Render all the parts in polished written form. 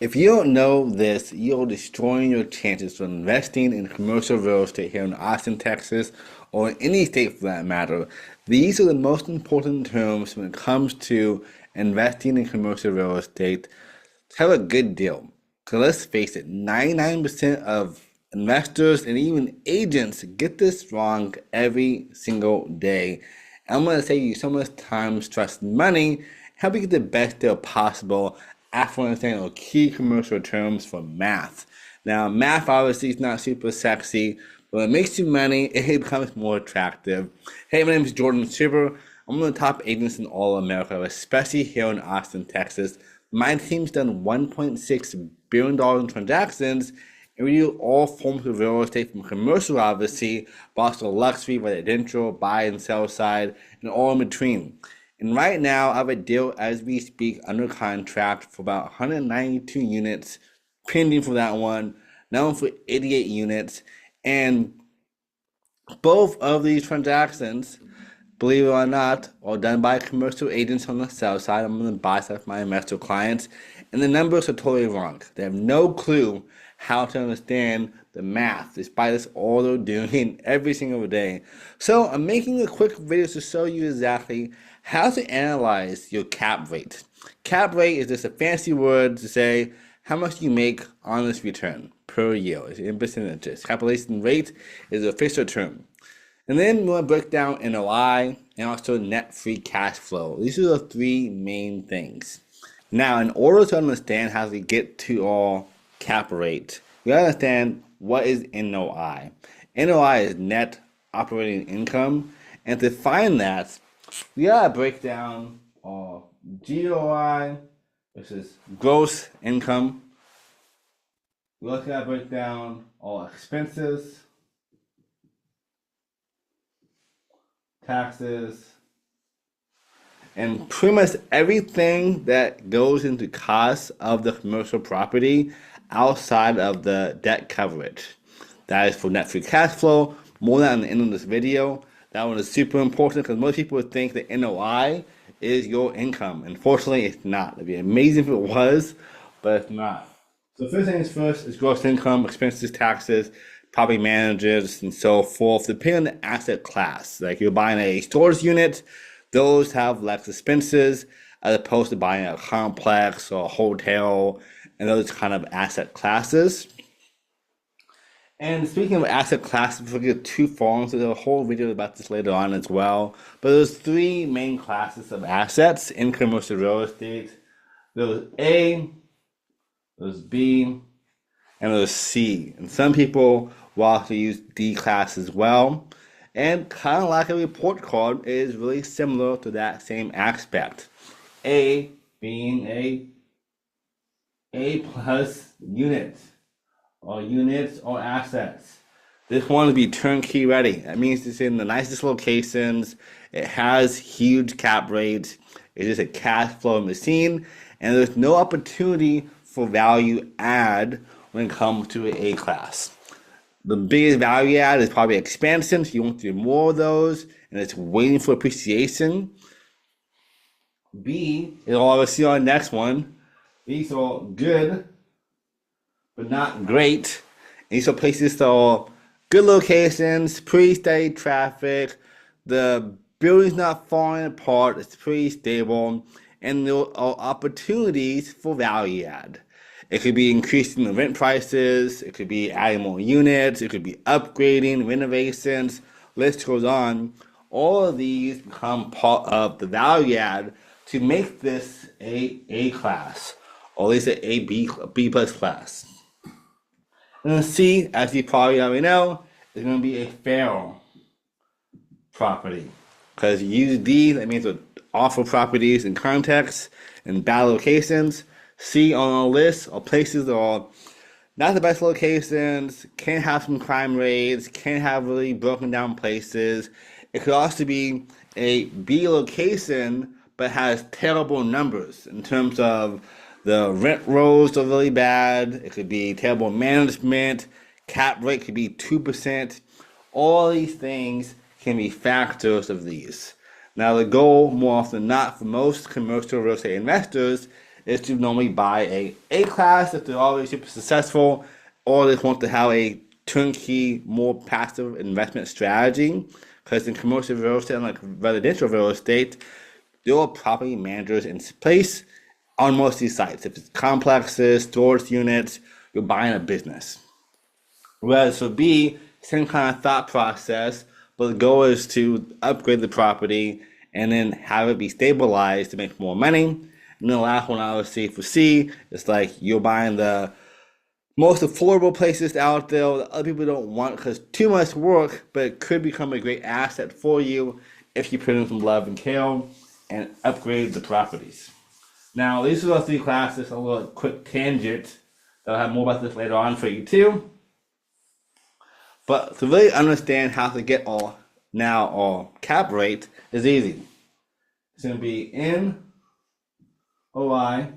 If you don't know this, you're destroying your chances for investing in commercial real estate here in Austin, Texas, or in any state for that matter. These are the most important terms when it comes to investing in commercial real estate to have a good deal. Because let's face it, 99% of investors and even agents get this wrong every single day. And I'm going to save you so much time, stress, and money, help you get the best deal possible after understanding the key commercial terms for math. Now, math obviously is not super sexy, but when it makes you money, it becomes more attractive. Hey, my name is Jordan Schreiber. I'm one of the top agents in all of America, especially here in Austin, Texas. My team's done $1.6 billion in transactions, and we do all forms of real estate from commercial, obviously, but also luxury, residential, buy and sell side, and all in between. And right now, I have a deal as we speak under contract for about 192 units, pending for that one, now one for 88 units. And both of these transactions, believe it or not, are done by commercial agents on the sell side. I'm on the buy side of my investor clients. And the numbers are totally wrong. They have no clue how to understand the math, despite this all they're doing every single day. So I'm making a quick video to show you exactly how to analyze your cap rate. Cap rate is just a fancy word to say how much you make on this return per year. It's in percentages. Capitalization rate is the official term. And then we want to break down NOI and also net free cash flow. These are the three main things. Now, in order to understand how to get to our cap rate, we gotta understand what is NOI. NOI is net operating income, and to find that, we gotta break down our GOI, which is gross income. We also gotta break down all expenses, taxes, and pretty much everything that goes into cost of the commercial property outside of the debt coverage. That is for net free cash flow. More than on the end of this video. That one is super important because most people would think that NOI is your income. Unfortunately, it's not. It'd be amazing if it was, but it's not. So first things first is gross income, expenses, taxes, property managers, and so forth, depending on the asset class. Like you're buying a storage unit, those have less expenses as opposed to buying a complex or a hotel and those kind of asset classes. And speaking of asset classes, before we get too far into the whole video about this later on as well, but there's three main classes of assets in commercial real estate. There's A, there's B, and there's C. And some people will also use D class as well. And kind of like a report card, it is really similar to that same aspect. A being A plus units or assets. This one will be turnkey ready. That means it's in the nicest locations. It has huge cap rates. It's just a cash flow machine, and there's no opportunity for value add when it comes to an A class. The biggest value add is probably expansion, so you want to do more of those, and it's waiting for appreciation. B is obviously our next one. These are good, but not great. And these are places that are good locations, pretty steady traffic, the building's not falling apart, it's pretty stable, and there are opportunities for value add. It could be increasing the rent prices, it could be adding more units, it could be upgrading, renovations, list goes on. All of these become part of the value add to make this A class, or at least a B plus class. And then C, as you probably already know, is going to be a fair property. Because you use D, that means with awful properties in context and bad locations. C on our list are places that are not the best locations, can have some crime rates, can have really broken down places. It could also be a B location, but has terrible numbers in terms of the rent rolls are really bad. It could be terrible management. Cap rate could be 2%. All these things can be factors of these. Now, the goal, more often than not, for most commercial real estate investors is to normally buy a A-class if they're already super successful, or they want to have a turnkey, more passive investment strategy. Because in commercial real estate, unlike residential real estate, there are property managers in place on most of these sites. If it's complexes, storage units, you're buying a business. Whereas for B, same kind of thought process, but the goal is to upgrade the property and then have it be stabilized to make more money. And then the last one I would say for C, it's like you're buying the most affordable places out there that other people don't want because too much work, but it could become a great asset for you if you put in some love and care and upgrade the properties. Now, these are the three classes, a little quick tangent. I'll have more about this later on for you too. But to really understand how to get our cap rate is easy. It's going to be NOI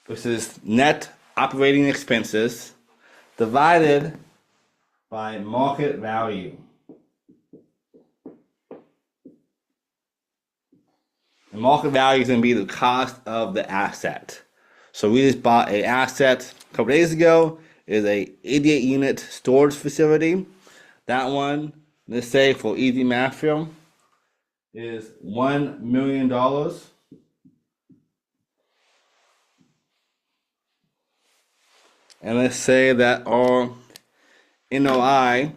versus net operating expenses divided by market value. The market value is going to be the cost of the asset. So we just bought an asset a couple days ago. It is a 88 unit storage facility. That one, let's say for easy math here, is $1 million. And let's say that our NOI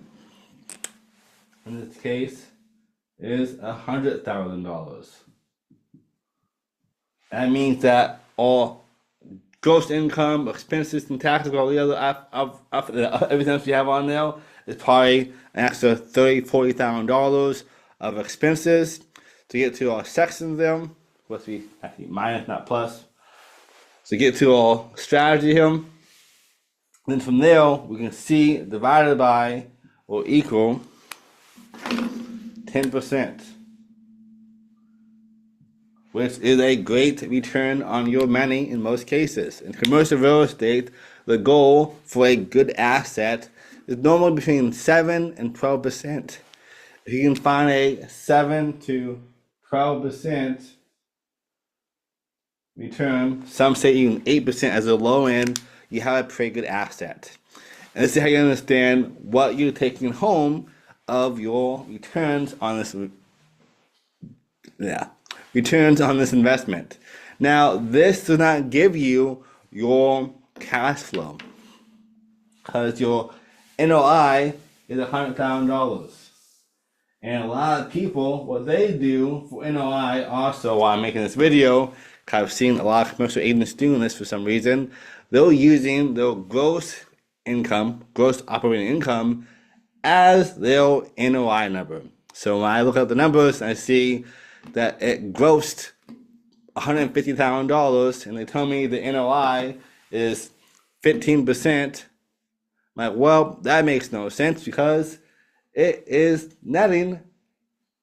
in this case is $100,000. That means that all gross income, expenses, and taxes, all the other everything else you have on there is probably an extra $30,000-$40,000 of expenses to get to our sections there. Supposed to be actually minus, not plus. So get to our strategy here. Then from there, we can see divided by or equal 10%. Which is a great return on your money in most cases. In commercial real estate, the goal for a good asset is normally between 7 and 12%. If you can find a 7 to 12% return, some say even 8% as a low end, you have a pretty good asset. And this is how you understand what you're taking home of your returns on this. Returns on this investment. Now, this does not give you your cash flow because your NOI is $100,000. And a lot of people, what they do for NOI also, while I'm making this video, because I've seen a lot of commercial agents doing this for some reason, they're using their gross income, gross operating income, as their NOI number. So when I look at the numbers, I see that it grossed $150,000 and they tell me the NOI is 15%. I'm like, well, that makes no sense because it is netting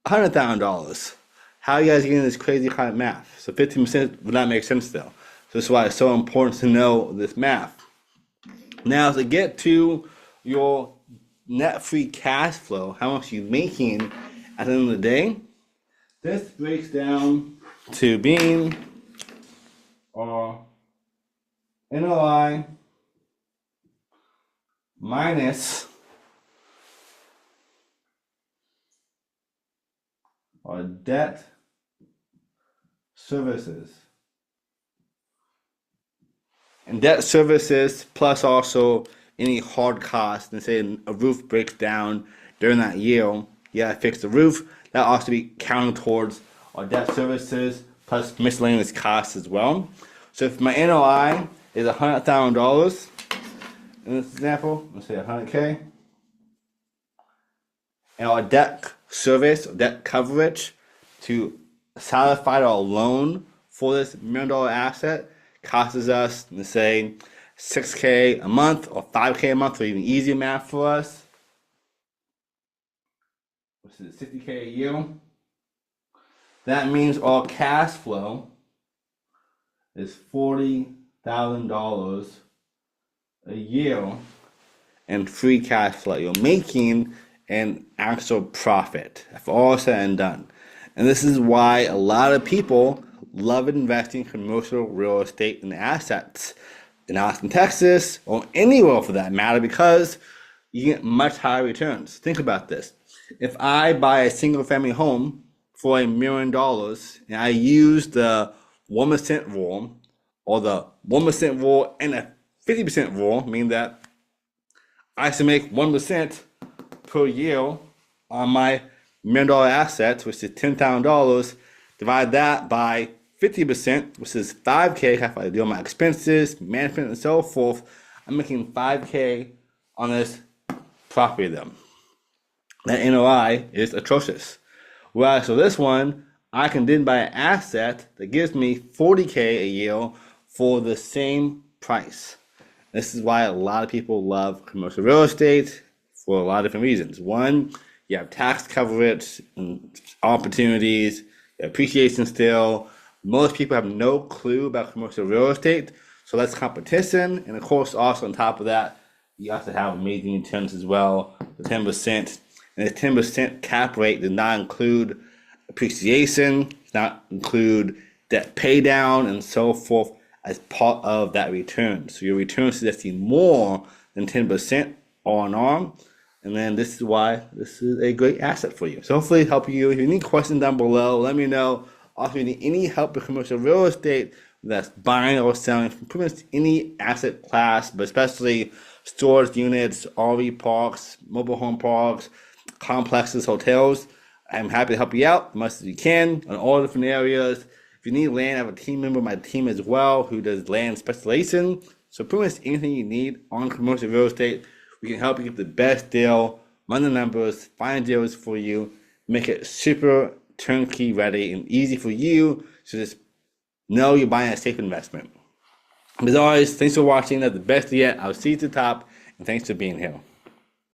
$100,000. How are you guys getting this crazy kind of math? So 15% would not make sense though. So that's why it's so important to know this math. Now to get to your net free cash flow, how much you're making at the end of the day, this breaks down to being our NOI minus our debt services. And debt services plus also any hard costs. And say a roof breaks down during that year, you gotta fix the roof. That also be counted towards our debt services plus miscellaneous costs as well. So if my NOI is $100,000, in this example, let's say 100K, and our debt service, debt coverage to satisfy our loan for this $1 million asset costs us, let's say, $6K a month or $5K a month, or even easier math for us. Which is $60K a year. That means our cash flow is $40,000 a year in free cash flow. You're making an actual profit after all said and done. And this is why a lot of people love investing in commercial real estate and assets in Austin, Texas, or anywhere for that matter, because you get much higher returns. Think about this. If I buy a single family home for $1 million and I use the 1% rule or the 1% rule and a 50% rule, meaning that I should make 1% per year on my $1 million assets, which is $10,000, divide that by 50%, which is $5K, if I do my expenses, management, and so forth, I'm making $5K on this property then. That NOI is atrocious. Whereas for this one, I can then buy an asset that gives me $40K a year for the same price. This is why a lot of people love commercial real estate for a lot of different reasons. One, you have tax coverage and opportunities, appreciation still. Most people have no clue about commercial real estate, so that's competition. And of course, also on top of that, you have to have amazing returns as well, the 10%. And the 10% cap rate does not include appreciation, does not include debt pay down, and so forth as part of that return. So your return is suggesting more than 10% on. And then this is why this is a great asset for you. So hopefully help you. If you need questions down below, let me know. Also, if you need any help with commercial real estate, that's buying or selling, pretty much any asset class, but especially storage units, RV parks, mobile home parks, complexes, hotels, I'm happy to help you out as much as you can on all different areas. If you need land, I have a team member on my team as well who does land speculation. So pretty much anything you need on commercial real estate, we can help you get the best deal, run the numbers, find deals for you, make it super turnkey ready and easy for you to just know you're buying a safe investment. As always, thanks for watching. That's the best yet. I'll see you at the top, and thanks for being here.